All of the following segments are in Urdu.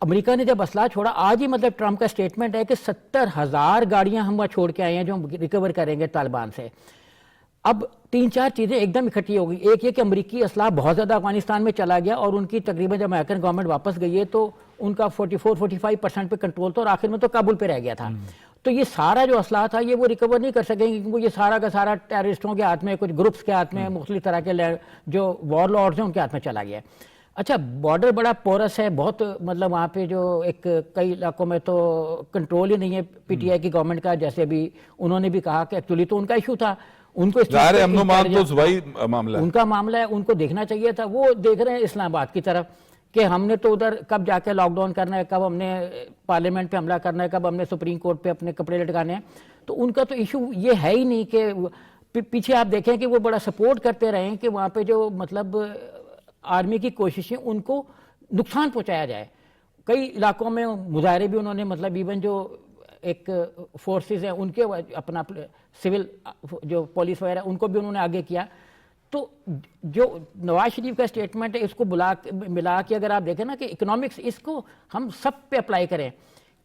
امریکہ نے جب اسلحہ چھوڑا, آج ہی مطلب ٹرمپ کا اسٹیٹمنٹ ہے کہ 70,000 گاڑیاں ہم وہاں چھوڑ کے آئے ہیں جو ہم ریکور کریں گے طالبان سے. اب 3-4 چیزیں ایک دم اکٹھی ہو گئی. ایک یہ کہ امریکی اسلحہ بہت زیادہ افغانستان میں چلا گیا, اور ان کی تقریباً جب امریکن گورنمنٹ واپس گئی ہے تو ان کا 44-45% پہ کنٹرول تھا, اور آخر میں تو کابل پہ رہ گیا تھا. تو یہ سارا جو اسلحہ تھا یہ وہ ریکور نہیں کر سکیں گے, کیونکہ یہ سارا کا سارا ٹیررسٹوں کے ہاتھ میں, کچھ گروپس کے ہاتھ میں, مختلف طرح کے جو وار لارڈز ہیں ان کے ہاتھ میں چلا گیا. اچھا, بارڈر بڑا پورس ہے بہت, مطلب وہاں پہ جو ایک کئی علاقوں میں تو کنٹرول ہی نہیں ہے پی ٹی آئی کی گورنمنٹ کا, جیسے بھی انہوں نے بھی کہا کہ ایکچولی تو ان کا ایشو تھا, ان کو ان کا معاملہ ہے, ان کو دیکھنا چاہیے تھا. وہ دیکھ رہے ہیں اسلام آباد کی طرف کہ ہم نے تو ادھر کب جا کے لاک ڈاؤن کرنا ہے, کب ہم نے پارلیمنٹ پہ حملہ کرنا ہے, کب ہم نے سپریم کورٹ پہ اپنے کپڑے لٹکانے ہیں. تو ان کا تو ایشو یہ ہے ہی نہیں کہ پیچھے آپ دیکھیں کہ وہ بڑا سپورٹ کرتے رہے کہ وہاں پہ جو مطلب آرمی کی کوششیں ان کو نقصان پہنچایا جائے. کئی علاقوں میں مظاہرے بھی انہوں نے مطلب ایون جو ایک فورسز ہیں ان کے اپنا سول جو پولیس وغیرہ ان کو بھی انہوں نے آگے کیا. تو جو نواز شریف کا اسٹیٹمنٹ ہے اس کو ملا کے اگر آپ دیکھیں نا کہ اکنامکس, اس کو ہم سب پہ اپلائی کریں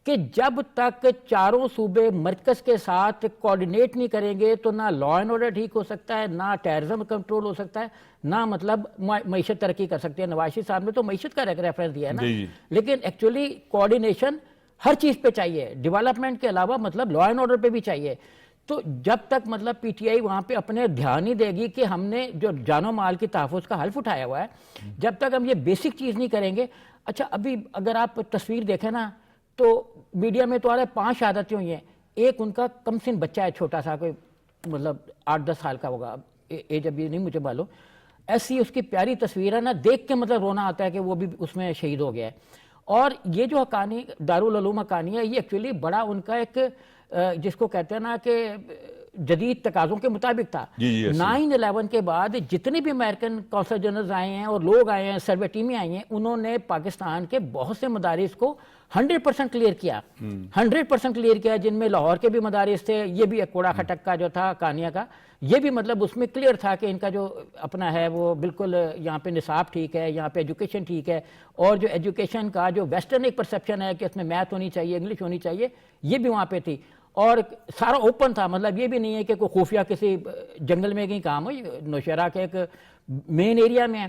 کہ جب تک چاروں صوبے مرکز کے ساتھ کوارڈینیٹ نہیں کریں گے تو نہ لا اینڈ آرڈر ٹھیک ہو سکتا ہے, نہ ٹیررزم کنٹرول ہو سکتا ہے, نہ مطلب معیشت ترقی کر سکتی ہے. نواز شریف صاحب نے تو معیشت کا ریفرنس دیا ہے نا, لیکن ایکچولی کوارڈینیشن ہر چیز پہ چاہیے, ڈیولپمنٹ کے علاوہ مطلب لا اینڈ آرڈر پہ بھی چاہیے. تو جب تک مطلب پی ٹی آئی وہاں پہ اپنے دھیان نہیں دے گی کہ ہم نے جو جان و مال کی تحفظ کا حلف اٹھایا ہوا ہے, جب تک ہم یہ بیسک چیز نہیں کریں گے. اچھا, ابھی اگر آپ تصویر دیکھیں نا تو میڈیا میں تو آ رہا ہے 5 شہادتیں ہوئی ہیں. ایک ان کا کم سن بچہ ہے, چھوٹا سا, کوئی مطلب 8-10 سال کا ہوگا, ایج ابھی نہیں مجھے معلوم. ایسی اس کی پیاری تصویر ہے نا, دیکھ کے مطلب رونا آتا ہے کہ وہ بھی اس میں شہید ہو گیا ہے. اور یہ جو حقانی دارالعلوم حقانی ہے یہ ایکچولی بڑا ان کا ایک جس کو کہتے ہیں نا کہ جدید تقاضوں کے مطابق تھا. 9/11 کے بعد جتنے بھی امریکن کونسل جنرلز آئے ہیں اور لوگ آئے ہیں, سروے ٹیمیں آئی ہیں, انہوں نے پاکستان کے بہت سے مدارس کو 100% کلیئر کیا, 100% کلیئر کیا, جن میں لاہور کے بھی مدارس تھے, یہ بھی ایک کوڑا کھٹک کا جو تھا کانیا کا, یہ بھی مطلب اس میں کلیئر تھا کہ ان کا جو اپنا ہے وہ بالکل یہاں پہ نصاب ٹھیک ہے, یہاں پہ ایجوکیشن ٹھیک ہے. اور جو ایجوکیشن کا جو ویسٹرن ایک پرسیپشن ہے کہ اس میں میتھ ہونی چاہیے, انگلش ہونی چاہیے, یہ بھی وہاں پہ تھی. اور سارا اوپن تھا, مطلب یہ بھی نہیں ہے کہ کوئی خفیہ کسی جنگل میں کہیں کام ہو, نوشہرہ کے ایک مین ایریا میں ہے.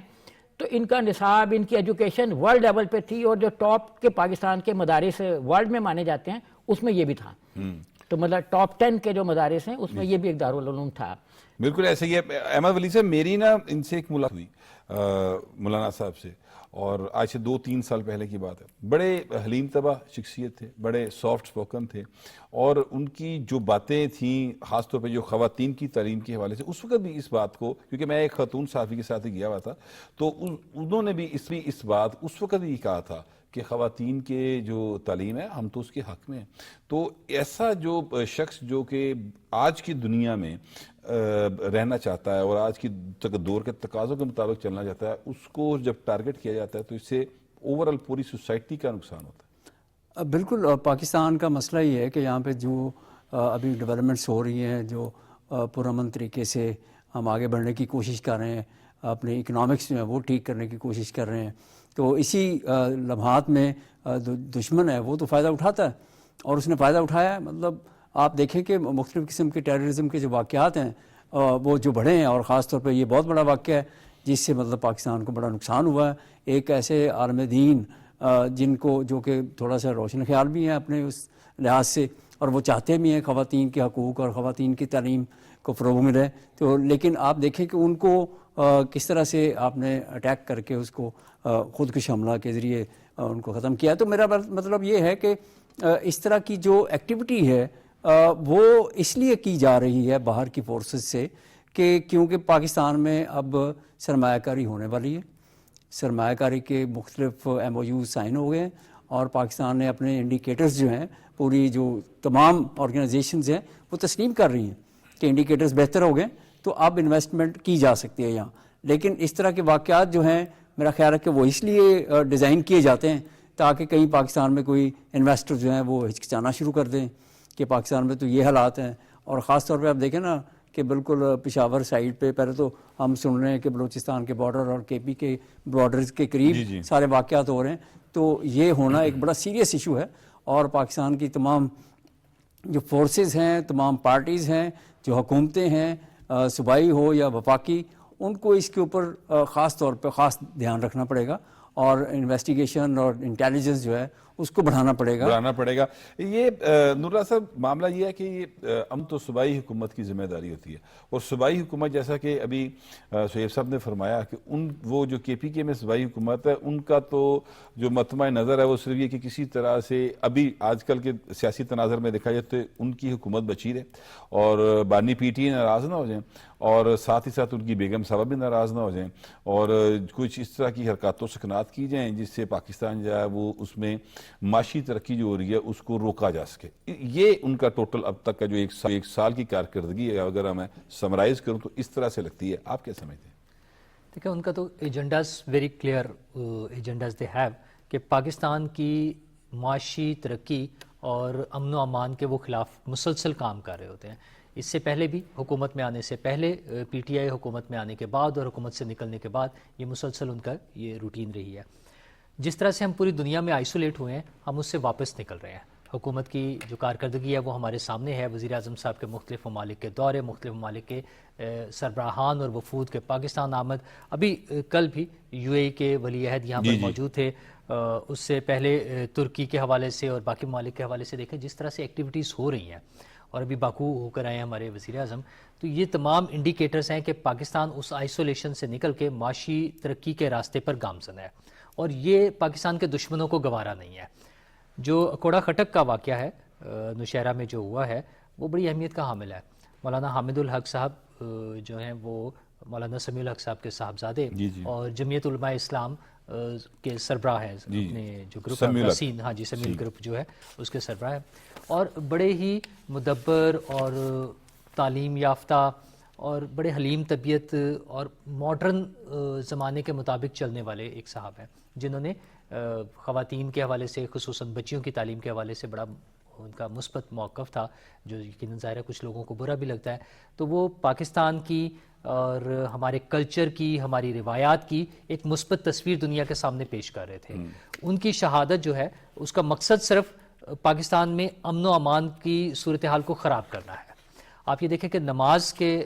تو ان کا نصاب, ان کی ایجوکیشن ورلڈ لیول پہ تھی, اور جو ٹاپ کے پاکستان کے مدارس ورلڈ میں مانے جاتے ہیں اس میں یہ بھی تھا. تو مطلب ٹاپ 10 کے جو مدارس ہیں اس میں یہ بھی ایک دارالعلوم تھا. بالکل ایسے ہی ہے. احمد ولی صاحب, میری نا ان سے ایک ملاقات ہوئی مولانا صاحب سے, اور آج سے 2-3 سال پہلے کی بات ہے. بڑے حلیم طبع شخصیت تھے, بڑے سافٹ سپوکن تھے, اور ان کی جو باتیں تھیں خاص طور پہ جو خواتین کی تعلیم کے حوالے سے, اس وقت بھی اس بات کو, کیونکہ میں ایک خاتون صحافی کے ساتھ ہی گیا ہوا تھا, تو انہوں نے بھی اس بات اس وقت ہی کہا تھا کہ خواتین کے جو تعلیم ہے ہم تو اس کے حق میں ہیں. تو ایسا جو شخص جو کہ آج کی دنیا میں رہنا چاہتا ہے اور آج کی دور کے تقاضوں کے مطابق چلنا چاہتا ہے, اس کو جب ٹارگٹ کیا جاتا ہے تو اس سے اوورآل پوری سوسائٹی کا نقصان ہوتا ہے. بالکل, پاکستان کا مسئلہ یہ ہے کہ یہاں پہ جو ابھی ڈیولپمنٹس ہو رہی ہیں, جو پرامن طریقے سے ہم آگے بڑھنے کی کوشش کر رہے ہیں, اپنے اکنامکس جو ہے وہ ٹھیک کرنے کی کوشش کر رہے ہیں, تو اسی لمحات میں دشمن ہے وہ تو فائدہ اٹھاتا ہے, اور اس نے فائدہ اٹھایا ہے. مطلب آپ دیکھیں کہ مختلف قسم کے ٹیررزم کے جو واقعات ہیں وہ جو بڑھے ہیں, اور خاص طور پہ یہ بہت بڑا واقعہ ہے جس سے مطلب پاکستان کو بڑا نقصان ہوا ہے. ایک ایسے عالم دین جن کو جو کہ تھوڑا سا روشن خیال بھی ہیں اپنے اس لحاظ سے, اور وہ چاہتے بھی ہیں خواتین کے حقوق اور خواتین کی تعلیم کو فروغ ملے, تو لیکن آپ دیکھیں کہ ان کو کس طرح سے آپ نے اٹیک کر کے اس کو خودکش حملہ کے ذریعے ان کو ختم کیا. تو میرا مطلب یہ ہے کہ اس طرح کی جو ایکٹیویٹی ہے وہ اس لیے کی جا رہی ہے باہر کی فورسز سے کہ کیونکہ پاکستان میں اب سرمایہ کاری ہونے والی ہے, سرمایہ کاری کے مختلف MOU سائن ہو گئے ہیں, اور پاکستان نے اپنے انڈیکیٹرز جو ہیں, پوری جو تمام آرگنائزیشنز ہیں وہ تسلیم کر رہی ہیں کہ انڈیکیٹرز بہتر ہو گئے, تو اب انویسٹمنٹ کی جا سکتی ہے یہاں. لیکن اس طرح کے واقعات جو ہیں میرا خیال ہے کہ وہ اس لیے ڈیزائن کیے جاتے ہیں تاکہ کہیں پاکستان میں کوئی انویسٹر جو ہیں وہ ہچکچانا شروع کر دیں کہ پاکستان میں تو یہ حالات ہیں. اور خاص طور پہ آپ دیکھیں نا کہ بالکل پشاور سائڈ پہ پہلے تو ہم سن رہے ہیں کہ بلوچستان کے بارڈر اور کے پی کے بارڈرز کے قریب سارے واقعات ہو رہے ہیں. تو یہ ہونا ایک بڑا سیریس ایشو ہے, اور پاکستان کی تمام جو فورسز ہیں, تمام پارٹیز ہیں, جو حکومتیں ہیں, صوبائی ہو یا وفاقی, ان کو اس کے اوپر خاص طور پہ خاص دھیان رکھنا پڑے گا, اور انویسٹیگیشن اور انٹیلیجنس جو ہے اس کو بڑھانا پڑے گا. یہ نور اللہ صاحب معاملہ یہ ہے کہ یہ ہم تو صوبائی حکومت کی ذمہ داری ہوتی ہے, اور صوبائی حکومت جیسا کہ ابھی شعیب صاحب نے فرمایا کہ وہ جو کے پی کے میں صوبائی حکومت ہے, ان کا تو جو مطمع نظر ہے وہ صرف یہ کہ کسی طرح سے ابھی آج کل کے سیاسی تناظر میں دیکھا جائے تو ان کی حکومت بچی رہے, اور بانی پی ٹی ناراض نہ ہو جائیں, اور ساتھ ہی ساتھ ان کی بیگم صاحبہ بھی ناراض نہ ہو جائیں, اور کچھ اس طرح کی حرکات و سکنات کی جائیں جس سے پاکستان جو ہے وہ اس میں معاشی ترقی جو ہو رہی ہے اس کو روکا جا سکے. یہ ان کا ٹوٹل اب تک کا جو ایک سال کی کارکردگی ہے, اگر میں سمرائز کروں تو اس طرح سے لگتی ہے. آپ کیا سمجھتے ہیں؟ دیکھیں, ان کا تو agendas very clear agendas they have کہ پاکستان کی معاشی ترقی اور امن و امان کے وہ خلاف مسلسل کام کر رہے ہوتے ہیں. اس سے پہلے بھی, حکومت میں آنے سے پہلے, پی ٹی آئی حکومت میں آنے کے بعد, اور حکومت سے نکلنے کے بعد, یہ مسلسل ان کا یہ روٹین رہی ہے. جس طرح سے ہم پوری دنیا میں آئسولیٹ ہوئے ہیں, ہم اس سے واپس نکل رہے ہیں. حکومت کی جو کارکردگی ہے وہ ہمارے سامنے ہے. وزیر اعظم صاحب کے مختلف ممالک کے دورے, مختلف ممالک کے سربراہان اور وفود کے پاکستان آمد, ابھی کل بھی یو اے ای کے ولی عہد یہاں پر موجود تھے, اس سے پہلے ترکی کے حوالے سے اور باقی ممالک کے حوالے سے دیکھیں جس طرح سے ایکٹیویٹیز ہو رہی ہیں, اور ابھی باکو ہو کر آئے ہیں ہمارے وزیر اعظم. تو یہ تمام انڈیکیٹرز ہیں کہ پاکستان اس آئسولیشن سے نکل کے معاشی ترقی کے راستے پر گامزن ہے, اور یہ پاکستان کے دشمنوں کو گوارا نہیں ہے. جو کوڑا خٹک کا واقعہ ہے نوشہرہ میں جو ہوا ہے, وہ بڑی اہمیت کا حامل ہے. مولانا حامد الحق صاحب جو ہیں وہ مولانا سمیع الحق صاحب کے صاحبزادے اور جمعیت علماء اسلام کے سربراہ ہیں, اپنے جو گروپ سین, ہاں جی, سمیع گروپ جو ہے اس کے سربراہ ہیں, اور بڑے ہی مدبر اور تعلیم یافتہ اور بڑے حلیم طبیعت اور ماڈرن زمانے کے مطابق چلنے والے ایک صاحب ہیں, جنہوں نے خواتین کے حوالے سے, خصوصاً بچیوں کی تعلیم کے حوالے سے بڑا ان کا مثبت موقف تھا, جو یقیناً ظاہر ہے کچھ لوگوں کو برا بھی لگتا ہے. تو وہ پاکستان کی اور ہمارے کلچر کی, ہماری روایات کی ایک مثبت تصویر دنیا کے سامنے پیش کر رہے تھے. ان کی شہادت جو ہے اس کا مقصد صرف پاکستان میں امن و امان کی صورتحال کو خراب کرنا ہے. آپ یہ دیکھیں کہ نماز کے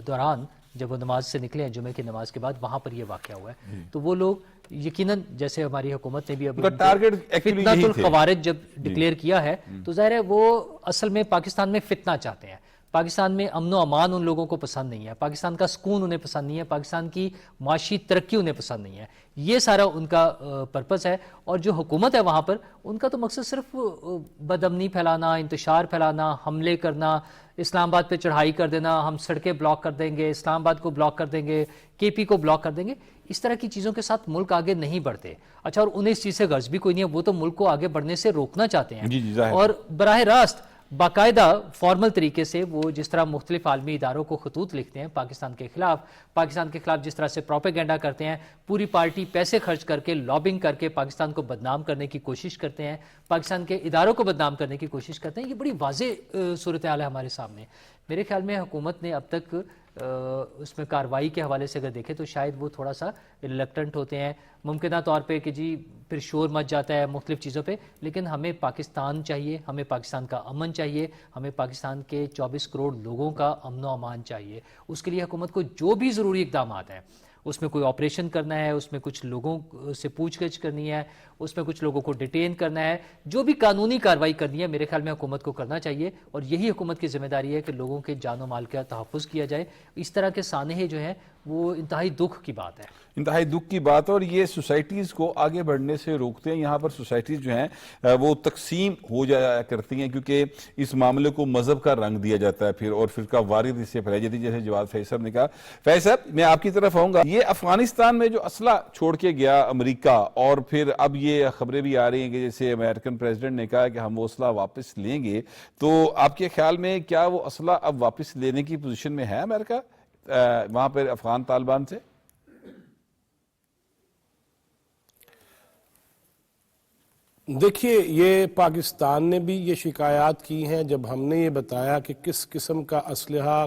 دوران جب وہ نماز سے نکلے ہیں جمعے کی نماز کے بعد, وہاں پر یہ واقعہ ہوا ہے. تو وہ لوگ یقیناً, جیسے ہماری حکومت نے بھی اب فتنہ الخوارج جب ڈکلیئر کیا ہے, تو ظاہر ہے وہ اصل میں پاکستان میں فتنہ چاہتے ہیں. پاکستان میں امن و امان ان لوگوں کو پسند نہیں ہے, پاکستان کا سکون انہیں پسند نہیں ہے, پاکستان کی معاشی ترقی انہیں پسند نہیں ہے. یہ سارا ان کا پرپس ہے. اور جو حکومت ہے وہاں پر, ان کا تو مقصد صرف بدامنی پھیلانا, انتشار پھیلانا, حملے کرنا, اسلام آباد پہ چڑھائی کر دینا, ہم سڑکیں بلاک کر دیں گے, اسلام آباد کو بلاک کر دیں گے, کے پی کو بلاک کر دیں گے. اس طرح کی چیزوں کے ساتھ ملک آگے نہیں بڑھتے. اچھا, اور انہیں اس چیز سے غرض بھی کوئی نہیں ہے, وہ تو ملک کو آگے بڑھنے سے روکنا چاہتے ہیں. اور براہ راست باقاعدہ فارمل طریقے سے وہ جس طرح مختلف عالمی اداروں کو خطوط لکھتے ہیں پاکستان کے خلاف جس طرح سے پروپیگنڈا کرتے ہیں, پوری پارٹی پیسے خرچ کر کے, لابنگ کر کے پاکستان کو بدنام کرنے کی کوشش کرتے ہیں, پاکستان کے اداروں کو بدنام کرنے کی کوشش کرتے ہیں. یہ بڑی واضح صورتحال ہے ہمارے سامنے. میرے خیال میں حکومت نے اب تک اس میں کارروائی کے حوالے سے اگر دیکھیں تو شاید وہ تھوڑا سا ریلکٹنٹ ہوتے ہیں, ممکنہ طور پہ کہ جی پھر شور مچ جاتا ہے مختلف چیزوں پہ. لیکن ہمیں پاکستان چاہیے, ہمیں پاکستان کا امن چاہیے, ہمیں پاکستان کے 24 کروڑ لوگوں کا امن و امان چاہیے. اس کے لیے حکومت کو جو بھی ضروری اقدامات ہیں, اس میں کوئی آپریشن کرنا ہے, اس میں کچھ لوگوں سے پوچھ گچھ کرنی ہے, اس میں کچھ لوگوں کو ڈیٹین کرنا ہے, جو بھی قانونی کارروائی کرنی ہے میرے خیال میں حکومت کو کرنا چاہیے. اور یہی حکومت کی ذمہ داری ہے کہ لوگوں کے جان و مال کا تحفظ کیا جائے. اس طرح کے سانحے جو ہیں وہ انتہائی دکھ کی بات ہے, انتہائی دکھ کی بات. اور یہ سوسائٹیز کو آگے بڑھنے سے روکتے ہیں. یہاں پر سوسائٹیز جو ہیں وہ تقسیم ہو جایا کرتی ہیں, کیونکہ اس معاملے کو مذہب کا رنگ دیا جاتا ہے پھر, اور فرقہ وارث اس سے پھیلائی جاتی ہے, جیسے جواد فیض صاحب نے کہا. فیض صاحب, میں آپ کی طرف آؤں گا. یہ افغانستان میں جو اسلحہ چھوڑ کے گیا امریکہ, اور پھر اب یہ خبریں بھی آ رہی ہیں کہ جیسے امریکن پریزیڈنٹ نے کہا کہ ہم وہ اسلحہ واپس لیں گے, تو آپ کے خیال میں کیا وہ اسلحہ اب واپس لینے کی پوزیشن میں ہے امریکہ وہاں پر افغان طالبان سے؟ دیکھیے, یہ پاکستان نے بھی یہ شکایات کی ہیں جب ہم نے یہ بتایا کہ کس قسم کا اسلحہ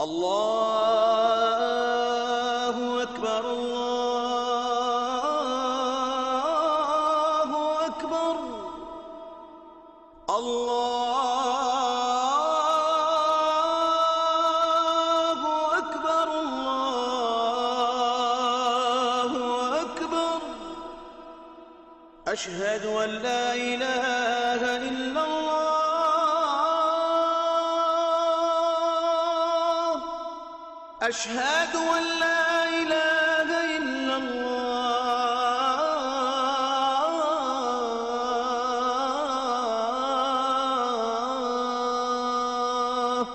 الله أكبر الله أكبر الله أكبر الله أكبر أشهد أن لا إله إلا الله أشهد أن لا إله إلا الله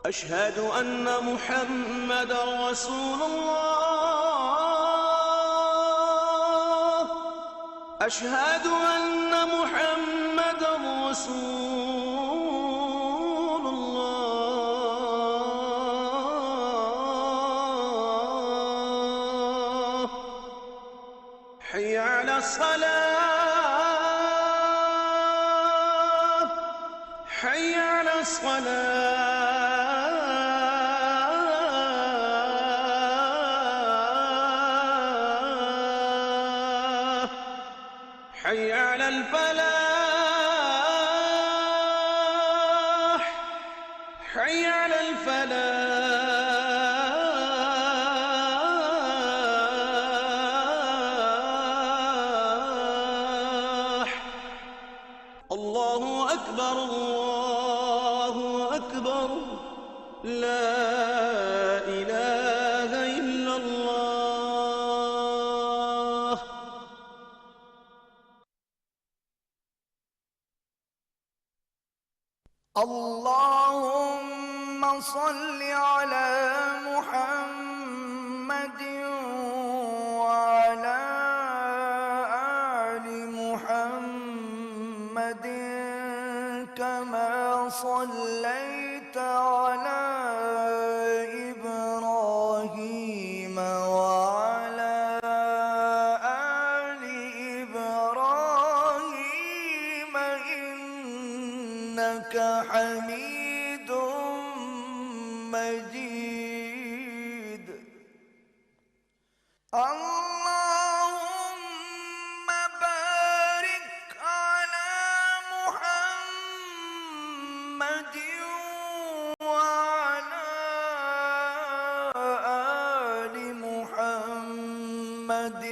أشهد أن محمدا رسول الله أشهد أن محمدا رسول الله حي على الصلاة حي على الصلاة حي على الفلاح حي على الفلاح الله أكبر الله أكبر لا إله إلا الله اللهم صل على محمد وعلى آل محمد كما صليت على إبراهيم وعلى آل إبراهيم إنك حميد مجيد اللهم بارك على محمد وعلى آل محمد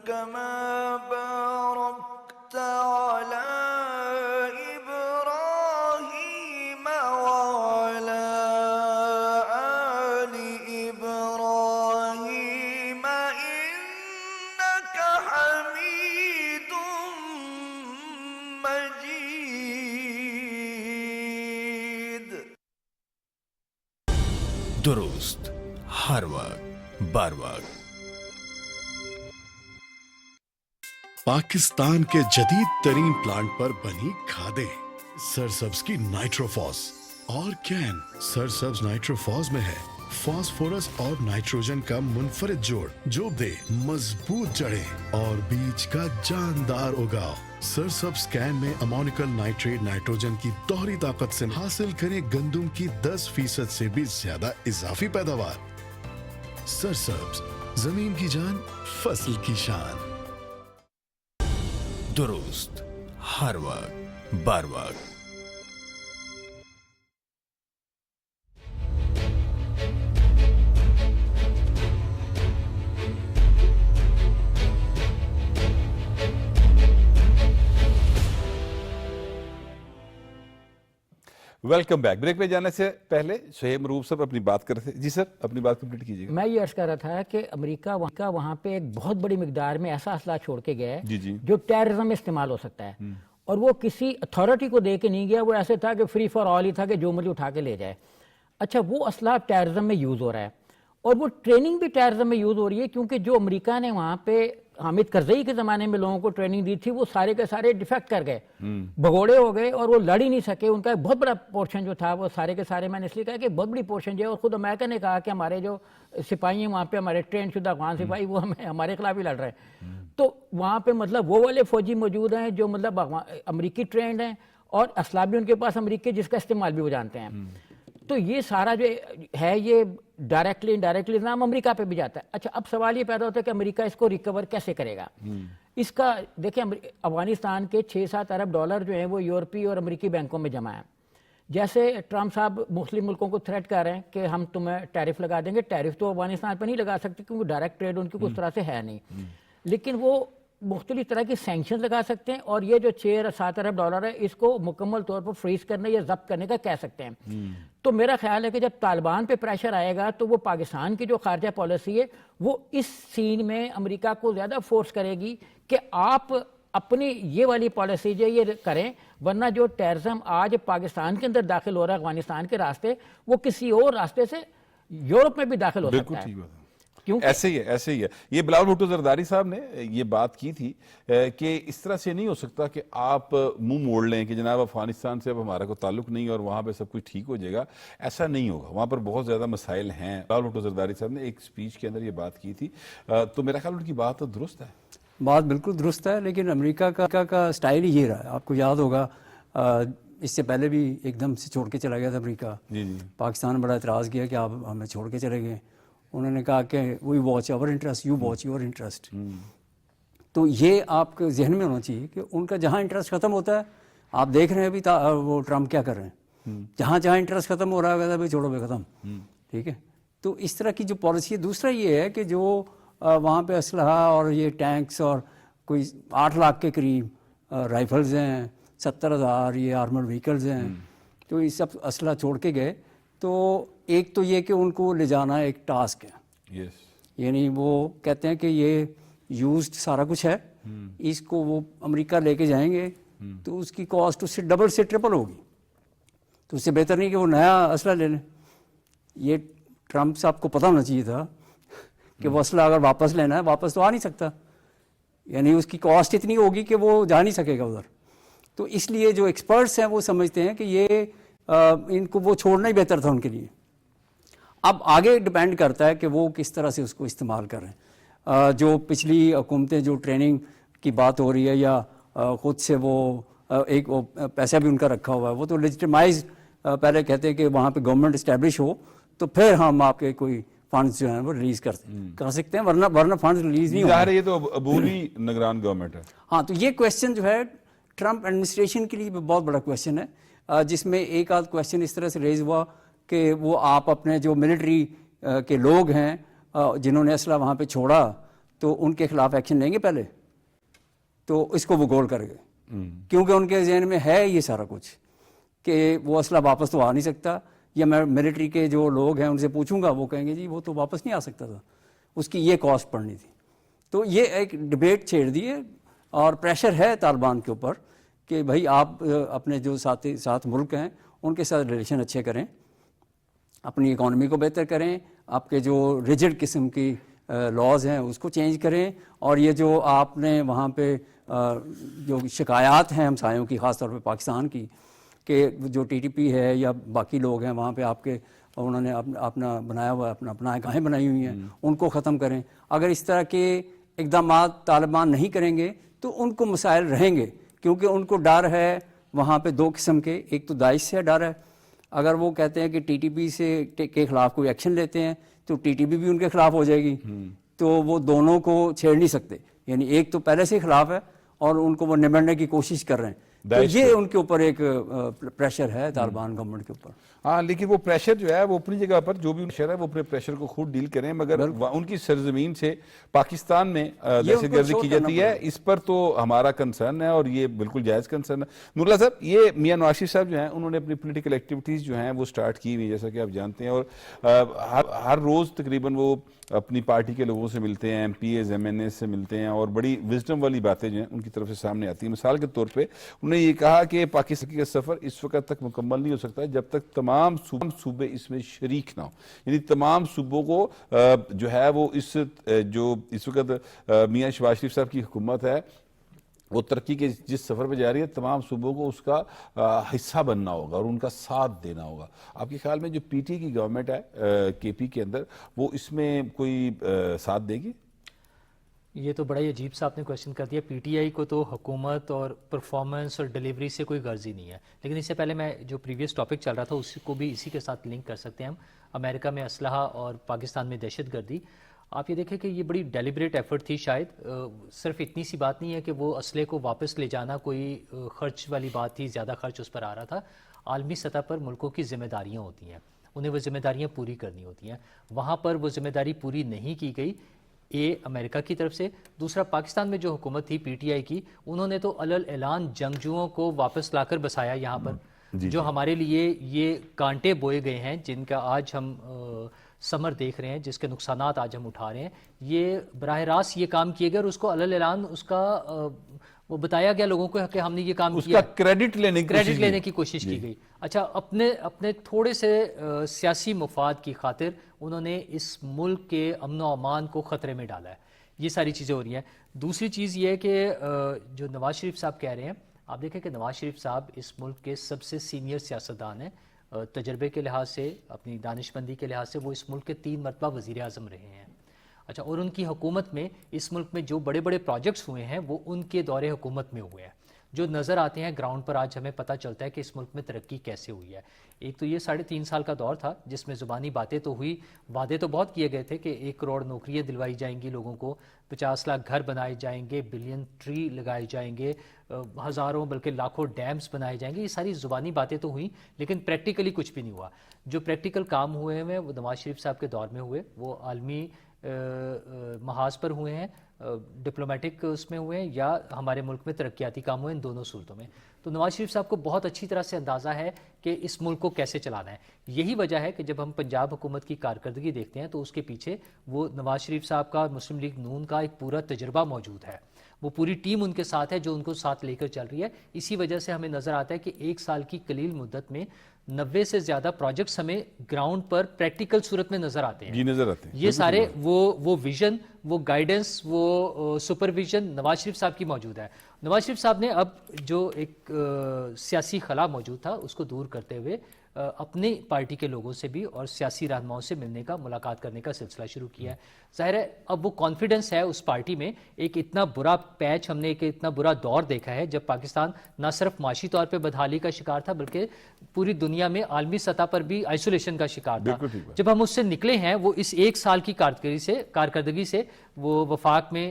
كما باركت على إبراهيم وعلى آل إبراهيم إنك حميد مجيد درست ہر وقت بار وقت پاکستان کے جدید ترین پلانٹ پر بنی کھادیں سرسبز کی نائٹروفاس اور کین سرسبز نائٹروفاس میں ہے فاسفورس اور نائٹروجن کا منفرد جوڑ جو دے مضبوط جڑیں اور بیج کا جاندار اگاؤ سرسبز کین میں امونیکل نائٹریٹ نائٹروجن کی دوہری طاقت سے حاصل کریں گندم کی 10% سے بھی زیادہ اضافی پیداوار سرسبز زمین کی جان فصل کی شان درست ہر وقت بار وقت ویلکم بیک. بریک پہ جانے سے پہلے شہیب مروف صاحب اپنی بات کر رہے تھے. جی سر اپنی بات کمپلیٹ کیجیے گا. میں یہ عرض کر رہا تھا کہ امریکہ وہاں پہ ایک بہت بڑی مقدار میں ایسا اسلحہ چھوڑ کے گیا ہے جو ٹیررزم میں استعمال ہو سکتا ہے اور وہ کسی اتھارٹی کو دے کے نہیں گیا. وہ ایسے تھا کہ فری فار آل ہی تھا کہ جو مرضی اٹھا کے لے جائے. اچھا وہ اسلحہ ٹیررزم میں یوز ہو رہا ہے اور وہ ٹریننگ بھی ٹیررزم میں یوز ہو رہی ہے کیونکہ جو امریکہ نے وہاں پہ حامد کرزئی کے زمانے میں لوگوں کو ٹریننگ دی تھی وہ سارے کے سارے ڈیفیکٹ کر گئے, بھگوڑے ہو گئے اور وہ لڑ ہی نہیں سکے. ان کا ایک بہت بڑا پورشن جو تھا وہ سارے کے سارے, میں نے اس لیے کہا کہ بہت بڑی پورشن جو ہے, اور خود امریکہ نے کہا کہ ہمارے جو سپاہی ہیں وہاں پہ ہمارے ٹرین شدہ افغان سپاہی وہ ہمارے خلاف ہی لڑ رہے ہیں. تو وہاں پہ مطلب وہ والے فوجی موجود ہیں جو مطلب امریکی ٹرینڈ ہیں اور اسلحہ بھی ان کے پاس امریکہ جس کا استعمال بھی وہ جانتے ہیں. تو یہ سارا جو ہے یہ ڈائریکٹلی انڈائریکٹلی نام امریکہ پہ بھی جاتا ہے. اچھا اب سوال یہ پیدا ہوتا ہے کہ امریکہ اس کو ریکور کیسے کرے گا. اس کا دیکھیں افغانستان کے 6-7 ارب ڈالر جو ہیں وہ یورپی اور امریکی بینکوں میں جمع ہیں. جیسے ٹرمپ صاحب مسلم ملکوں کو تھریٹ کر رہے ہیں کہ ہم تمہیں ٹیرف لگا دیں گے. ٹیرف تو افغانستان پہ نہیں لگا سکتے کیونکہ ڈائریکٹ ٹریڈ ان کی کچھ طرح سے ہے نہیں, لیکن وہ مختلف طرح کی سینکشن لگا سکتے ہیں اور یہ جو 6-7 ارب ڈالر ہے اس کو مکمل طور پر فریز کرنے یا ضبط کرنے کا کہہ سکتے ہیں. تو میرا خیال ہے کہ جب طالبان پہ پریشر آئے گا تو وہ پاکستان کی جو خارجہ پالیسی ہے وہ اس سین میں امریکہ کو زیادہ فورس کرے گی کہ آپ اپنی یہ والی پالیسی جو یہ کریں, ورنہ جو ٹیررزم آج پاکستان کے اندر داخل ہو رہا ہے افغانستان کے راستے, وہ کسی اور راستے سے یورپ میں بھی داخل ہو سکتا ہے. ایسے ہی ہے. یہ بلاول بھٹو زرداری صاحب نے یہ بات کی تھی کہ اس طرح سے نہیں ہو سکتا کہ آپ منہ موڑ لیں کہ جناب افغانستان سے اب ہمارا کوئی تعلق نہیں اور وہاں پہ سب کچھ ٹھیک ہو جائے گا. ایسا نہیں ہوگا, وہاں پر بہت زیادہ مسائل ہیں. بلاول بھٹو زرداری صاحب نے ایک سپیچ کے اندر یہ بات کی تھی, تو میرا خیال ان کی بات درست ہے. بات بالکل درست ہے, لیکن امریکہ کا سٹائل ہی یہ رہا ہے. آپ کو یاد ہوگا اس سے پہلے بھی ایک دم سے چھوڑ کے چلا گیا تھا امریکہ. پاکستان نے بڑا اعتراض کیا کہ آپ ہمیں چھوڑ کے چلے گئے. انہوں نے کہا کہ we watch our interest, you watch your interest. تو یہ آپ کے ذہن میں ہونا چاہیے کہ ان کا جہاں انٹرسٹ ختم ہوتا ہے, آپ دیکھ رہے ہیں ابھی وہ ٹرمپ کیا کر رہے ہیں, جہاں انٹرسٹ ختم ہو رہا ہے چھوڑو بے ختم. ٹھیک ہے, تو اس طرح کی جو پالیسی ہے. دوسرا یہ ہے کہ جو وہاں پہ اسلحہ اور یہ ٹینکس اور کوئی 8 لاکھ کے قریب رائفلز ہیں, 70,000 یہ آرمر وہیکلز ہیں, تو یہ سب اسلحہ چھوڑ کے گئے. تو ایک تو یہ کہ ان کو لے جانا ایک ٹاسک ہے. یعنی وہ کہتے ہیں کہ یہ یوزڈ سارا کچھ ہے, اس کو وہ امریکہ لے کے جائیں گے تو اس کی کاسٹ اس سے ڈبل سے ٹرپل ہوگی. تو اس سے بہتر نہیں کہ وہ نیا اسلحہ لے لیں. یہ ٹرمپ صاحب کو پتہ ہونا چاہیے تھا کہ وہ اسلحہ اگر واپس لینا ہے واپس تو آ نہیں سکتا, یعنی اس کی کاسٹ اتنی ہوگی کہ وہ جا نہیں سکے گا ادھر. تو اس لیے جو ایکسپرٹس ہیں وہ سمجھتے ہیں کہ یہ ان کو وہ چھوڑنا ہی بہتر تھا ان کے لیے. اب آگے ڈپینڈ کرتا ہے کہ وہ کس طرح سے اس کو استعمال کریں. جو پچھلی حکومتیں جو ٹریننگ کی بات ہو رہی ہے یا خود سے وہ ایک پیسہ بھی ان کا رکھا ہوا ہے, وہ تو لیجیٹمائز پہلے کہتے ہیں کہ وہاں پہ گورنمنٹ اسٹیبلش ہو تو پھر ہم آپ کے کوئی فنڈز جو ہیں وہ ریلیز کر سکتے ہیں, ورنہ فنڈز ریلیز نہیں ہوتے. یہ تو عبوری نگران گورنمنٹ ہے. ہاں, تو یہ کویشچن جو ہے ٹرمپ ایڈمنسٹریشن کے لیے بہت بڑا کویشچن ہے, جس میں ایک آدھ کویشچن اس طرح سے ریز ہوا کہ وہ آپ اپنے جو ملٹری کے لوگ ہیں جنہوں نے اسلحہ وہاں پہ چھوڑا تو ان کے خلاف ایکشن لیں گے پہلے. تو اس کو وہ گول کر گئے کیونکہ ان کے ذہن میں ہے یہ سارا کچھ کہ وہ اسلحہ واپس تو آ نہیں سکتا, یا میں ملٹری کے جو لوگ ہیں ان سے پوچھوں گا وہ کہیں گے جی وہ تو واپس نہیں آ سکتا تھا, اس کی یہ کاسٹ پڑنی تھی. تو یہ ایک ڈبیٹ چھیڑ دی ہے اور پریشر ہے طالبان کے اوپر کہ بھائی آپ اپنے جو ساتھ ملک ہیں ان کے ساتھ ریلیشن اچھے کریں, اپنی اکانومی کو بہتر کریں, آپ کے جو ریجڈ قسم کی لاز ہیں اس کو چینج کریں, اور یہ جو آپ نے وہاں پہ جو شکایات ہیں ہمسایوں کی, خاص طور پہ پاکستان کی, کہ جو ٹی ٹی پی ہے یا باقی لوگ ہیں وہاں پہ آپ کے انہوں نے اپنا بنایا ہوا اپنا گاہیں بنائی ہوئی ہیں, ان کو ختم کریں. اگر اس طرح کے اقدامات طالبان نہیں کریں گے تو ان کو مسائل رہیں گے, کیونکہ ان کو ڈر ہے وہاں پہ 2 قسم کے. ایک تو داعش سے ڈر ہے, اگر وہ کہتے ہیں کہ ٹی ٹی پی کے خلاف کوئی ایکشن لیتے ہیں تو ٹی ٹی پی بھی ان کے خلاف ہو جائے گی, تو وہ دونوں کو چھیڑ نہیں سکتے. یعنی ایک تو پہلے سے خلاف ہے اور ان کو وہ نمٹنے کی کوشش کر رہے ہیں. تو یہ ان کے اوپر ایک پریشر ہے طالبان گورنمنٹ کے اوپر. ہاں, لیکن وہ پریشر جو ہے وہ اپنی جگہ پر, جو بھی پریشر ہے وہ اپنے پریشر کو خود ڈیل کریں, مگر ان کی سرزمین سے پاکستان میں دہشت گردی کی جاتی ہے, اس پر تو ہمارا کنسرن ہے اور یہ بالکل جائز کنسرن ہے. نوراللہ صاحب, یہ میاں نواز شریف صاحب جو ہیں انہوں نے اپنی پولیٹیکل ایکٹیویٹیز جو ہیں وہ سٹارٹ کی ہوئی, جیسا کہ آپ جانتے ہیں, اور ہر روز تقریباً وہ اپنی پارٹی کے لوگوں سے ملتے ہیں, M P As M N A سے ملتے ہیں, اور بڑی وزڈم والی باتیں جو ہیں ان کی طرف سے سامنے آتی ہیں. مثال کے طور پہ انہوں نے یہ کہا کہ پاکستان کا سفر اس وقت تک مکمل نہیں ہو سکتا جب تک تمام صوبے اس میں شریک نہ ہو. یعنی تمام صوبوں کو جو ہے وہ اس وقت میاں شہباز شریف صاحب کی حکومت ہے وہ ترقی کے جس سفر پہ جا رہی ہے, تمام صوبوں کو اس کا حصہ بننا ہوگا اور ان کا ساتھ دینا ہوگا. آپ کے خیال میں جو پی ٹی کی گورنمنٹ ہے کے پی کے اندر, وہ اس میں کوئی ساتھ دے گی؟ یہ تو بڑا ہی عجیب سا آپ نے کوشچن کر دیا. پی ٹی آئی کو تو حکومت اور پرفارمنس اور ڈیلیوری سے کوئی غرض ہی نہیں ہے. لیکن اس سے پہلے میں جو پریویس ٹاپک چل رہا تھا اس کو بھی اسی کے ساتھ لنک کر سکتے ہیں ہم. امریکہ میں اسلحہ اور پاکستان میں دہشت گردی. آپ یہ دیکھیں کہ یہ بڑی ڈیلیبریٹ ایفرٹ تھی شاید. صرف اتنی سی بات نہیں ہے کہ وہ اسلحے کو واپس لے جانا کوئی خرچ والی بات تھی, زیادہ خرچ اس پر آ رہا تھا. عالمی سطح پر ملکوں کی ذمہ داریاں ہوتی ہیں, انہیں وہ ذمہ داریاں پوری کرنی ہوتی ہیں. وہاں پر وہ ذمہ داری پوری نہیں کی گئی, امریکہ کی طرف سے. دوسرا, پاکستان میں جو حکومت تھی پی ٹی آئی کی, انہوں نے تو علل اعلان جنگجوؤں کو واپس لا کر بسایا یہاں پر, جو ہمارے لیے یہ کانٹے بوئے گئے ہیں جن کا آج ہم سمر دیکھ رہے ہیں, جس کے نقصانات آج ہم اٹھا رہے ہیں. یہ براہ راست یہ کام کیے گئے اور اس کو علل اعلان اس کا وہ بتایا گیا لوگوں کو کہ ہم نے یہ کام کیا, اس کا کریڈٹ لینے کی کوشش کی گئی. اچھا, اپنے تھوڑے سے سیاسی مفاد کی خاطر انہوں نے اس ملک کے امن و امان کو خطرے میں ڈالا ہے. یہ ساری چیزیں ہو رہی ہیں. دوسری چیز یہ ہے کہ جو نواز شریف صاحب کہہ رہے ہیں, آپ دیکھیں کہ نواز شریف صاحب اس ملک کے سب سے سینئر سیاستدان ہیں. تجربے کے لحاظ سے, اپنی دانش مندی کے لحاظ سے وہ اس ملک کے 3 مرتبہ وزیر اعظم رہے ہیں. اچھا, اور ان کی حکومت میں اس ملک میں جو بڑے بڑے پروجیکٹس ہوئے ہیں وہ ان کے دور حکومت میں ہوئے ہیں, جو نظر آتے ہیں گراؤنڈ پر. آج ہمیں پتہ چلتا ہے کہ اس ملک میں ترقی کیسے ہوئی ہے. ایک تو یہ 3.5 سال کا دور تھا جس میں زبانی باتیں تو ہوئی, وعدے تو بہت کیے گئے تھے کہ 1 کروڑ نوکریاں دلوائی جائیں گی لوگوں کو, 50 لاکھ گھر بنائے جائیں گے, بلین ٹری لگائے جائیں گے, ہزاروں بلکہ لاکھوں ڈیمز بنائے جائیں گے. یہ ساری زبانی باتیں تو ہوئیں لیکن پریکٹیکلی کچھ بھی نہیں ہوا. جو پریکٹیکل کام ہوئے ہیں وہ نواز شریف صاحب کے دور میں ہوئے, وہ عالمی محاذ پر ہوئے ہیں, ڈپلومیٹک اس میں ہوئے ہیں, یا ہمارے ملک میں ترقیاتی کام ہوئے, ان دونوں صورتوں میں. تو نواز شریف صاحب کو بہت اچھی طرح سے اندازہ ہے کہ اس ملک کو کیسے چلانا ہے. یہی وجہ ہے کہ جب ہم پنجاب حکومت کی کارکردگی دیکھتے ہیں تو اس کے پیچھے وہ نواز شریف صاحب کا, مسلم لیگ نون کا ایک پورا تجربہ موجود ہے. وہ پوری ٹیم ان کے ساتھ ہے جو ان کو ساتھ لے کر چل رہی ہے. اسی وجہ سے ہمیں نظر آتا ہے کہ 1 سال کی قلیل مدت میں 90 سے زیادہ پروجیکٹس ہمیں گراؤنڈ پر پریکٹیکل صورت میں نظر آتے ہیں. نظر آتے ہیں یہ سارے وہ ویژن, وہ گائیڈنس, وہ سپرویژن نواز شریف صاحب کی موجود ہے. نواز شریف صاحب نے اب جو ایک سیاسی خلا موجود تھا اس کو دور کرتے ہوئے اپنی پارٹی کے لوگوں سے بھی اور سیاسی رہنماؤں سے ملنے کا, ملاقات کرنے کا سلسلہ شروع کیا ہے. ظاہر ہے اب وہ کانفیڈنس ہے اس پارٹی میں. ایک اتنا برا پیچ ہم نے, ایک اتنا برا دور دیکھا ہے جب پاکستان نہ صرف معاشی طور پہ بدحالی کا شکار تھا بلکہ پوری دنیا میں عالمی سطح پر بھی آئسولیشن کا شکار تھا. جب ہم اس سے نکلے ہیں, وہ اس 1 سال کی کارکردگی سے, وہ وفاق میں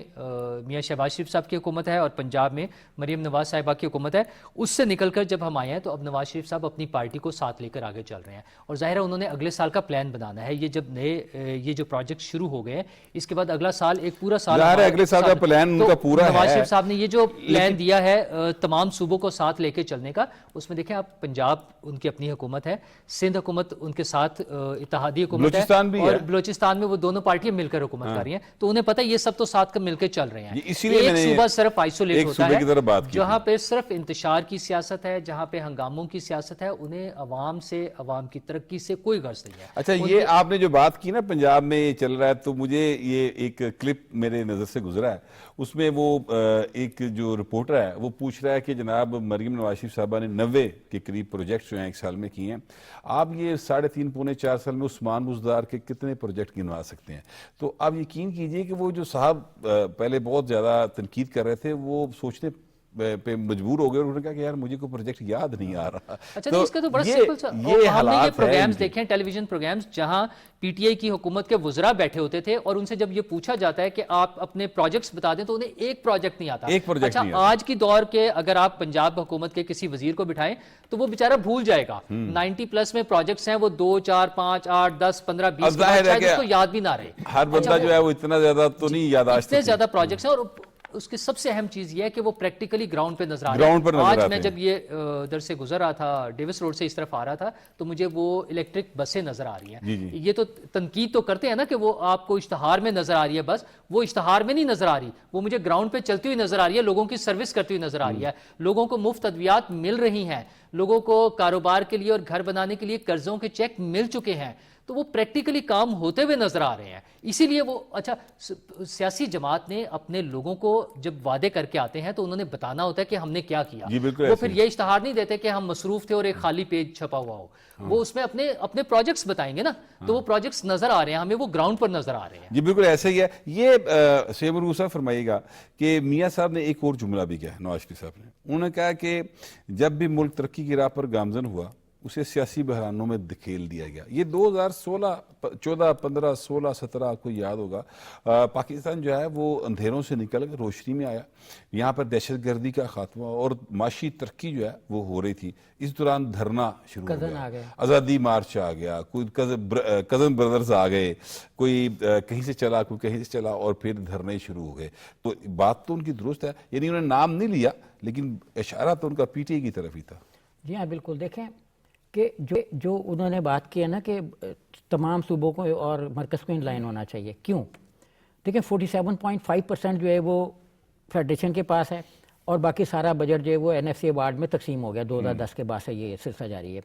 میاں شہباز شریف صاحب کی حکومت ہے اور پنجاب میں مریم نواز صاحبہ کی حکومت ہے, اس سے نکل کر جب ہم آئے ہیں تو اب نواز شریف صاحب اپنی پارٹی کو ساتھ لے کر آگے چل رہے ہیں. اور ظاہر ہے انہوں نے اگلے سال کا پلان بنانا ہے. یہ جب یہ جو پروجیکٹ شروع ہو گئے ہیں, اس کے بعد اگلا سال ایک پورا سال, اگلے سال کا پلان ان کا پورا ہے. نواز شریف صاحب نے یہ جو پلان دیا ہے تمام صوبوں کو ساتھ لے کے چلنے کا, اس میں دیکھیں آپ, پنجاب ان کی اپنی حکومت ہے, سندھ حکومت ان کے ساتھ اتحادی حکومت ہے, اور بلوچستان میں وہ دونوں پارٹیاں مل کر حکومت کر رہی ہیں. تو انہیں پتہ ہے یہ سب تو ساتھ مل کے چل رہے ہیں. ایک صوبہ صرف آئسولیٹ ہوتا ہے جہاں پہ صرف انتشار کی سیاست ہے, جہاں پہ ہنگاموں کی سیاست ہے, انہیں عوام سے, عوام کی ترقی سے کوئی غرض نہیں ہے. اچھا, یہ آپ نے جو بات کی نا پنجاب میں یہ چل رہا ہے, تو مجھے یہ ایک کلپ میرے نظر سے گزرا ہے. اس میں وہ ایک جو رپورٹر ہے وہ پوچھ رہا ہے کہ جناب مریم نواز شریف صاحبہ نے 90 کے قریب پروجیکٹس جو ہیں 1 سال میں کیے ہیں, آپ یہ 3.5 پونے 4 سال میں عثمان بزدار کے کتنے پروجیکٹ گنوا سکتے ہیں؟ تو آپ یقین کیجئے کہ وہ جو صاحب پہلے بہت زیادہ تنقید کر رہے تھے, وہ سوچنے پہ مجبور ہو گئے اور انہوں نے کہا کہ یار مجھے کوئی پروجیکٹ یاد نہیں آ رہا. اچھا, اس کا تو بڑا سمپل سا, ہم نے یہ پروگرامز دیکھے ہیں, ٹیلی ویژن پروگرامز, جہاں پی ٹی آئی کی حکومت کے وزراء بیٹھے ہوتے تھے اور ان سے جب یہ پوچھا جاتا ہے کہ آپ اپنے پروجیکٹس بتا دیں تو انہیں ایک پروجیکٹ نہیں آتا. اچھا, آج کی دور کے اگر آپ پنجاب حکومت کے کسی وزیر کو بٹھائیں تو وہ بیچارہ بھول جائے گا. 90+ میں پروجیکٹس ہیں, وہ 2 4 5 8 10 15 20 شاید اس کو یاد بھی نہ رہے. ہر بندہ جو ہے وہ اتنا زیادہ تو نہیں یاداشت, اتنے زیادہ پروجیکٹس ہیں. اور اس کی سب سے اہم چیز یہ ہے کہ وہ پریکٹیکلی گراؤنڈ پہ نظر آ رہا ہے. آج میں جب یہ ادھر سے گزر رہا تھا, ڈیوس روڈ سے اس طرف آ رہا تھا, تو مجھے وہ الیکٹرک بسیں نظر آ رہی ہیں. یہ تو تنقید تو کرتے ہیں نا کہ وہ آپ کو اشتہار میں نظر آ رہی ہے, بس وہ اشتہار میں نہیں نظر آ رہی, وہ مجھے گراؤنڈ پہ چلتی ہوئی نظر آ رہی ہے, لوگوں کی سروس کرتی ہوئی نظر آ رہی ہے, لوگوں کو مفت ادویات مل رہی ہیں, لوگوں کو کاروبار کے لیے اور گھر بنانے کے لیے قرضوں کے چیک مل چکے ہیں. تو وہ پریکٹیکلی کام ہوتے ہوئے نظر آ رہے ہیں. اسی لیے وہ اچھا سیاسی جماعت نے اپنے لوگوں کو جب وعدے کر کے آتے ہیں تو انہوں نے بتانا ہوتا ہے کہ ہم نے کیا کیا. جی بالکل وہ پھر یہ اشتہار نہیں دیتے کہ ہم مصروف تھے اور ایک خالی پیج چھپا ہوا ہو. وہ اس میں اپنے پروجیکٹس بتائیں گے نا, تو وہ پروجیکٹس نظر آ رہے ہیں ہمیں, وہ گراؤنڈ پر نظر آ رہے ہیں. جی بالکل ایسا ہی ہے. یہ سیم روسا فرمائیے گا کہ میاں صاحب نے ایک اور جملہ بھی کیا ہے, نواز شریف صاحب نے. انہوں نے کہا کہ جب بھی ملک ترقی کی راہ پر گامزن ہوا اسے سیاسی بحرانوں میں دھکیل دیا گیا. یہ 2016 14 15 16 17 آپ کو یاد ہوگا, پاکستان جو ہے وہ اندھیروں سے نکل کر روشنی میں آیا. یہاں پر دہشت گردی کا خاتمہ اور معاشی ترقی جو ہے وہ ہو رہی تھی. اس دوران دھرنا شروع ہو گیا, آزادی مارچ آ گیا, کوئی کزن بردرز آ گئے, کوئی کہیں سے چلا کوئی کہیں سے چلا, اور پھر دھرنے شروع ہو گئے. تو بات تو ان کی درست ہے, یعنی انہوں نے نام نہیں لیا لیکن اشارہ تو ان کا پی ٹی آئی کی طرف ہی تھا. جی ہاں بالکل. دیکھیں کہ جو انہوں نے بات کی ہے نا کہ تمام صوبوں کو اور مرکز کو ان لائن ہونا چاہیے. کیوں؟ دیکھیں 47.5% جو ہے وہ فیڈریشن کے پاس ہے, اور باقی سارا بجٹ جو ہے وہ این ایف سی ایوارڈ میں تقسیم ہو گیا 2010 کے بعد سے یہ سلسلہ جاری ہے.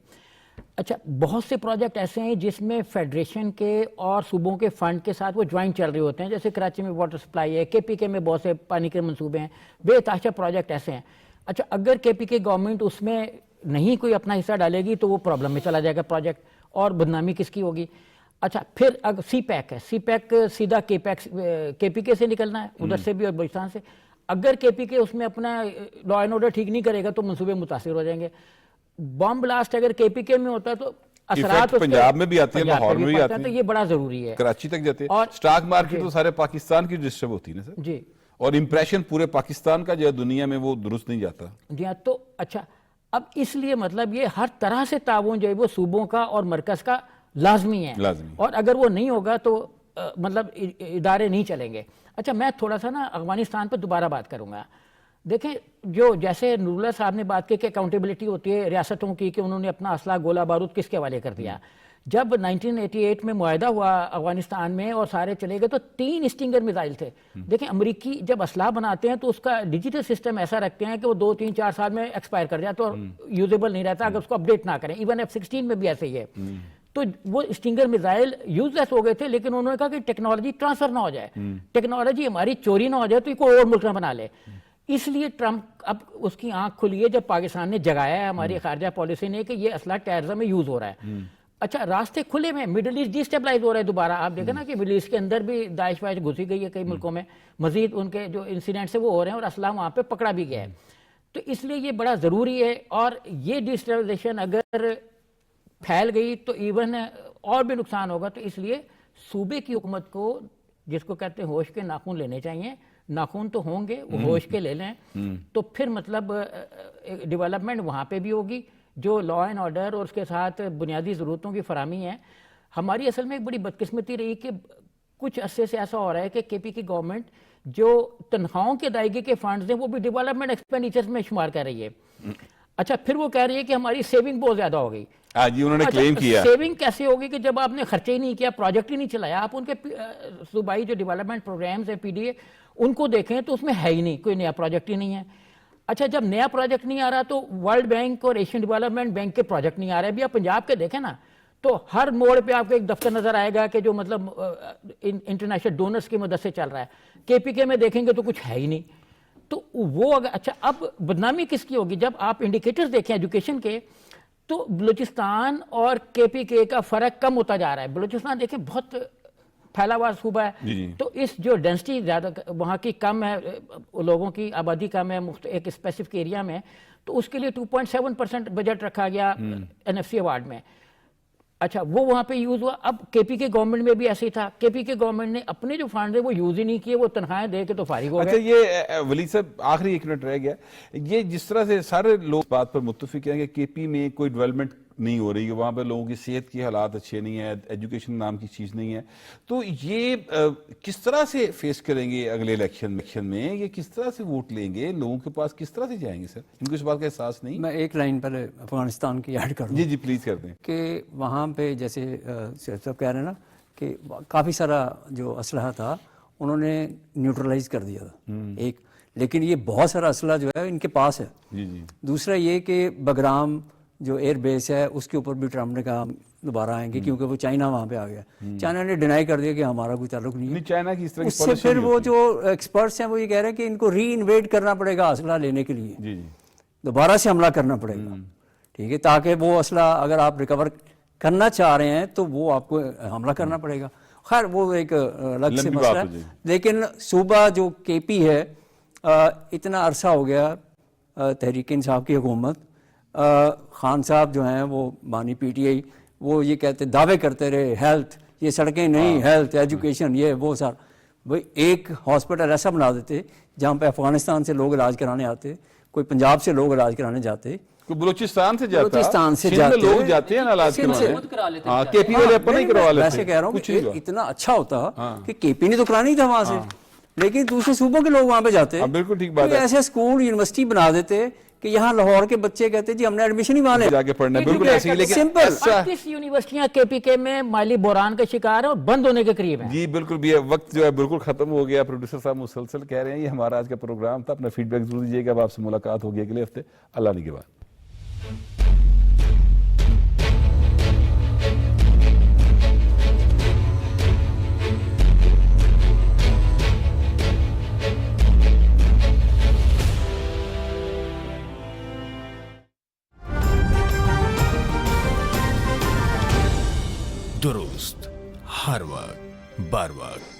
اچھا بہت سے پروجیکٹ ایسے ہیں جس میں فیڈریشن کے اور صوبوں کے فنڈ کے ساتھ وہ جوائنٹ چل رہے ہوتے ہیں, جیسے کراچی میں واٹر سپلائی ہے, کے پی کے میں بہت سے پانی کے منصوبے ہیں, بے تحاشا پروجیکٹ ایسے ہیں. اچھا اگر کے پی کے گورنمنٹ اس میں نہیں کوئی اپنا حصہ ڈالے گی تو وہ پرابلم میں چلا جائے گا پروجیکٹ, اور بدنامی کس کی ہوگی. اچھا پھر اگر سی پیک ہے, سی پیک سیدھا کے پی کے سے نکلنا ہے, ادھر سے بھی اور بلوچستان سے. اگر کے پی کے اس میں اپنا لا اینڈ آرڈر ٹھیک نہیں کرے گا تو منصوبے متاثر ہو جائیں گے. بم بلاسٹ اگر کے پی کے میں ہوتا ہے تو اثرات پنجاب میں بھی آتے ہیں, لاہور میں بھی آتے ہیں, تو یہ بڑا ضروری ہے. کراچی تک جاتے ہیں. سٹاک مارکیٹ تو سارے پاکستان کی ڈسٹرب ہوتی ہے نا سر, جی, اور امپریشن پورے پاکستان کا جو ہے دنیا میں وہ درست نہیں جاتا. جی ہاں. تو اچھا اب اس لیے مطلب یہ ہر طرح سے تعاون جو ہے وہ صوبوں کا اور مرکز کا لازمی ہے, اور اگر وہ نہیں ہوگا تو مطلب ادارے نہیں چلیں گے. اچھا میں تھوڑا سا نا افغانستان پہ دوبارہ بات کروں گا. دیکھیں جو جیسے نور اللہ صاحب نے بات کی کہ اکاؤنٹیبلٹی ہوتی ہے ریاستوں کی کہ انہوں نے اپنا اسلحہ گولہ بارود کس کے حوالے کر دیا. جب 1988 میں معاہدہ ہوا افغانستان میں اور سارے چلے گئے تو 3 اسٹنگر میزائل تھے. دیکھیں امریکی جب اسلحہ بناتے ہیں تو اس کا ڈیجیٹل سسٹم ایسا رکھتے ہیں کہ وہ 2 3 4 سال میں ایکسپائر کر جاتا اور یوزیبل نہیں رہتا اگر اس کو اپڈیٹ نہ کریں. ایون F-16 میں بھی ایسے ہی ہے. تو وہ اسٹنگر میزائل یوز لیس ہو گئے تھے, لیکن انہوں نے کہا کہ ٹیکنالوجی ٹرانسفر نہ ہو جائے, ٹیکنالوجی ہماری چوری نہ ہو جائے تو یہ کوئی اور ملک نہ بنا لے. اس لیے ٹرمپ اب اس کی آنکھ کھلی ہے جب پاکستان نے جگایا ہے ہماری خارجہ پالیسی نے کہ یہ اسلحہ ٹیررزم میں یوز ہو رہا ہے. اچھا راستے کھلے میں, مڈل ایسٹ ڈی اسٹیبلائز ہو رہا ہے دوبارہ. آپ دیکھیں نا کہ مڈل ایسٹ کے اندر بھی داعش وائش گھسی گئی ہے کئی ملکوں میں, مزید ان کے جو انسیڈنٹس ہیں وہ ہو رہے ہیں اور اسلحہ وہاں پہ پکڑا بھی گیا ہے. تو اس لیے یہ بڑا ضروری ہے, اور یہ ڈی اسٹیبلائزیشن اگر پھیل گئی تو ایون اور بھی نقصان ہوگا. تو اس لیے صوبے کی حکومت کو, جس کو کہتے ہیں ہوش کے ناخن لینے چاہیے, ناخن تو ہوں گے وہ ہوش کے لے لیں, تو پھر مطلب ڈیولپمنٹ وہاں پہ بھی ہوگی. جو لا اینڈ آرڈر اور اس کے ساتھ بنیادی ضرورتوں کی فراہمی ہے. ہماری اصل میں ایک بڑی بدقسمتی رہی کہ کچھ عرصے سے ایسا ہو رہا ہے کہ کے پی کی گورنمنٹ جو تنخواہوں کے ادائیگی کے فنڈز ہیں وہ بھی ڈیولپمنٹ ایکسپینڈیچرز میں شمار کر رہی ہے. اچھا پھر وہ کہہ رہی ہے کہ ہماری سیونگ بہت زیادہ ہو گئی. جی انہوں نے کلیم کیا. سیونگ کیسے ہوگی کہ جب آپ نے خرچے ہی نہیں کیا, پروجیکٹ ہی نہیں چلایا. آپ ان کے صوبائی جو ڈیولپمنٹ پروگرامز ہیں پی ڈی اے ان کو دیکھیں تو اس میں ہے ہی نہیں, کوئی نیا پروجیکٹ ہی نہیں ہے. اچھا جب نیا پروجیکٹ نہیں آ رہا تو ورلڈ بینک اور ایشین ڈیولپمنٹ بینک کے پروجیکٹ نہیں آ رہے. ابھی آپ پنجاب کے دیکھیں نا تو ہر موڑ پہ آپ کو ایک دفتر نظر آئے گا کہ جو مطلب انٹرنیشنل ڈونرز کی مدد سے چل رہا ہے. کے پی کے میں دیکھیں گے تو کچھ ہے ہی نہیں. تو وہ اگر اچھا اب بدنامی کس کی ہوگی؟ جب آپ انڈیکیٹرز دیکھیں ایجوکیشن کے تو بلوچستان اور کے پی کے کا فرق کم ہوتا جا رہا ہے. بلوچستان دیکھیں بہت پھیلا ہوا صوبہ ہے, تو اس جو ڈینسٹی زیادہ وہاں کی کم ہے, لوگوں کی آبادی کم ہے ایک اسپیسیفک ایریا میں, تو اس کے لیے 2.7% بجٹ رکھا گیا این ایف سی ایوارڈ میں. اچھا وہ وہاں پہ یوز ہوا. اب کے پی کے گورنمنٹ میں بھی ایسے ہی تھا. کے پی کے گورنمنٹ نے اپنے جو فنڈ ہیں وہ یوز ہی نہیں کیے, وہ تنخواہیں دے کے تو فارغ ہو گئے. اچھا یہ ولید صاحب آخری 1 منٹ رہ گیا. یہ جس طرح سے سارے لوگ بات پر متفق ہیں کہ کے پی میں کوئی ڈیولپمنٹ نہیں ہو رہی ہے, وہاں پہ لوگوں کی صحت کی حالات اچھے نہیں ہیں, ایجوکیشن نام کی چیز نہیں ہے, تو یہ کس طرح سے فیس کریں گے اگلے الیکشن میں؟ یہ کس طرح سے ووٹ لیں گے, لوگوں کے پاس کس طرح سے جائیں گے سر؟ ان کو اس بات کا احساس نہیں؟ میں ایک لائن پر افغانستان کی ایڈ کروں. جی پلیز کر دیں. کہ وہاں پہ جیسے صاحب کہہ رہے ہیں نا کہ کافی سارا جو اسلحہ تھا انہوں نے نیوٹرلائز کر دیا تھا ایک, لیکن یہ بہت سارا اسلحہ جو ہے ان کے پاس ہے. دوسرا یہ کہ بگرام جو ایئر بیس ہے اس کے اوپر بھی ٹرمپ نے کہا دوبارہ آئیں گے کیونکہ وہ چائنا وہاں پہ آ گیا. چائنا نے ڈینائی کر دیا کہ ہمارا کوئی تعلق نہیں ہے. چائنا کی اس طرح کی اس سے پالیسی پھر نہیں وہ ہوتی. جو ایکسپرٹس ہیں وہ یہ کہہ رہے ہیں کہ ان کو ری انویڈ کرنا پڑے گا اسلحہ لینے کے لیے, جی جی دوبارہ سے حملہ کرنا پڑے گا, ٹھیک ہے, تاکہ وہ اسلحہ اگر آپ ریکور کرنا چاہ رہے ہیں تو وہ آپ کو حملہ کرنا پڑے گا. خیر وہ ایک الگ سے لمبی مسئلہ بات ہے, ہے. لیکن صوبہ جو کے پی ہے اتنا عرصہ ہو گیا تحریک انصاف کی حکومت, خان صاحب جو ہیں وہ بانی پی ٹی آئی, وہ یہ کہتے دعوے کرتے رہے ہیلتھ, یہ سڑکیں نہیں, ہیلتھ ایجوکیشن, یہ وہ سارا. بھائی ایک ہاسپٹل ایسا بنا دیتے جہاں پہ افغانستان سے لوگ علاج کرانے آتے, کوئی پنجاب سے لوگ علاج کرانے جاتے, کوئی بلوچستان سے جاتا, بلوچستان سے سندھ میں جاتے, لوگ جاتے ہیں نا علاج سندھ سے. کروانے. ہاں کے پی والے اپنا ہی کروا لیتے. ویسے کہہ رہا ہوں کہ اتنا اچھا ہوتا کہ کے پی نے تو کرانی تھا وہاں سے, لیکن دوسرے صوبوں کے لوگ وہاں پہ جاتے. بالکل ٹھیک بات ہے. ایسے اسکول یونیورسٹی بنا دیتے کہ یہاں لاہور کے بچے کہتے جی ہم نے ایڈمیشن ہی وہاں لے جا کے پڑھنا ہے, بالکل ایسے ہی. لیکن سمپل 25 یونیورسٹیاں کے پی کے میں مالی بحران کا شکار ہیں اور بند ہونے کے قریب ہیں. جی بالکل بھی وقت جو ہے بالکل ختم ہو گیا. پروڈیوسر صاحب مسلسل کہہ رہے ہیں یہ ہمارا آج کا پروگرام تھا. اپنا فیڈ بیک ضرور دیجیے گا. اب آپ سے ملاقات ہوگی اگلے ہفتے. اللہ نے کے بعد. درست ہر وقت بر وقت.